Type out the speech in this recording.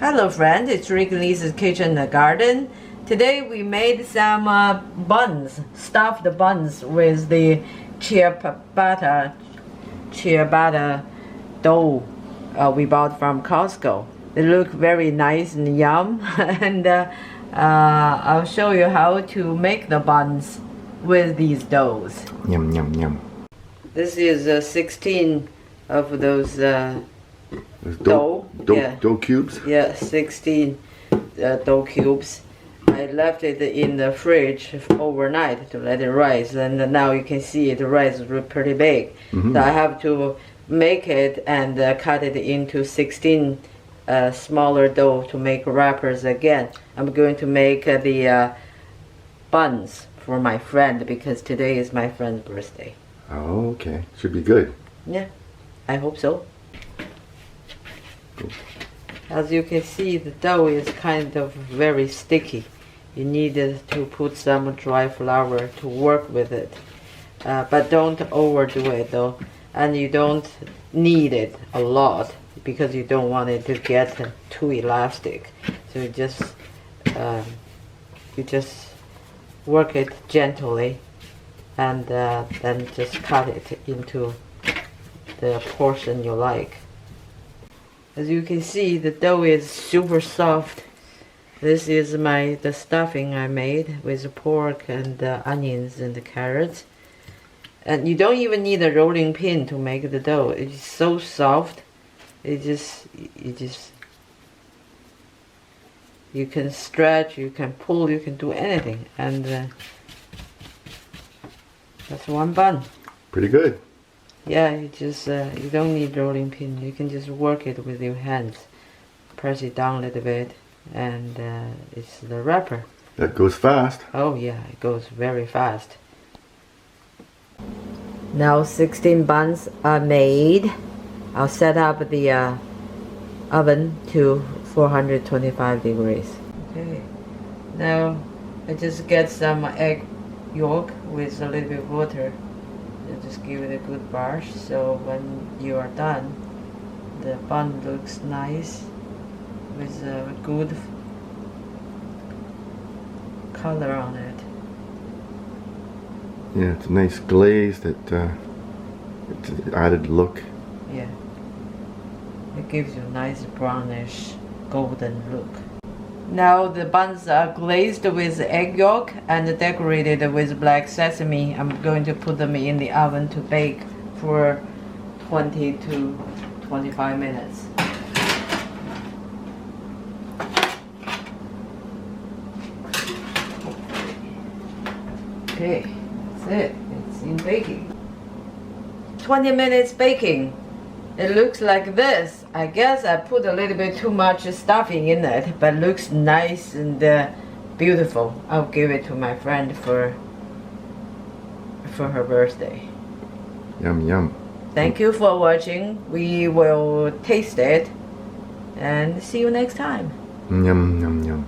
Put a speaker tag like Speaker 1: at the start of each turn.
Speaker 1: Hello friends, it's Rick Lee's Kitchen and Garden. Today we made some buns, stuffed buns with the ciabatta dough we bought from Costco. They look very nice and yum and I'll show you how to make the buns with these doughs.
Speaker 2: Yum, yum, yum.
Speaker 1: This is 16 of those dough
Speaker 2: cubes?
Speaker 1: Yeah, 16 dough cubes. I left it in the fridge overnight to let it rise, and now you can see it rises pretty big. So I have to make it and cut it into 16 smaller dough to make wrappers again. I'm going to make the buns for my friend because today is my friend's birthday.
Speaker 2: Oh, okay. Should be good.
Speaker 1: Yeah, I hope so. As you can see, the dough is kind of very sticky. You need to put some dry flour to work with it. But don't overdo it though. And you don't need it a lot because you don't want it to get too elastic. So you just work it gently and then just cut it into the portion you like. As you can see, the dough is super soft. This is the stuffing I made with pork and onions and the carrots. And you don't even need a rolling pin to make the dough. It's so soft. You can stretch, you can pull, you can do anything. And that's one bun.
Speaker 2: Pretty good.
Speaker 1: Yeah, you don't need rolling pin. You can just work it with your hands. Press it down a little bit, and it's the wrapper.
Speaker 2: That goes fast.
Speaker 1: Oh yeah, it goes very fast. Now 16 buns are made. I'll set up the oven to 425 degrees. Okay. Now I just get some egg yolk with a little bit of water. Just give it a good brush, so when you are done, the bun looks nice with a good color on it.
Speaker 2: Yeah, it's a nice glaze that it's an added look.
Speaker 1: Yeah, it gives you a nice brownish golden look. Now the buns are glazed with egg yolk and decorated with black sesame. I'm going to put them in the oven to bake for 20 to 25 minutes. Okay, that's it. It's in baking. 20 minutes baking. It looks like this. I guess I put a little bit too much stuffing in it, but it looks nice and beautiful. I'll give it to my friend for her birthday.
Speaker 2: Yum, yum.
Speaker 1: Thank you for watching. We will taste it and see you next time.
Speaker 2: Yum, yum, yum.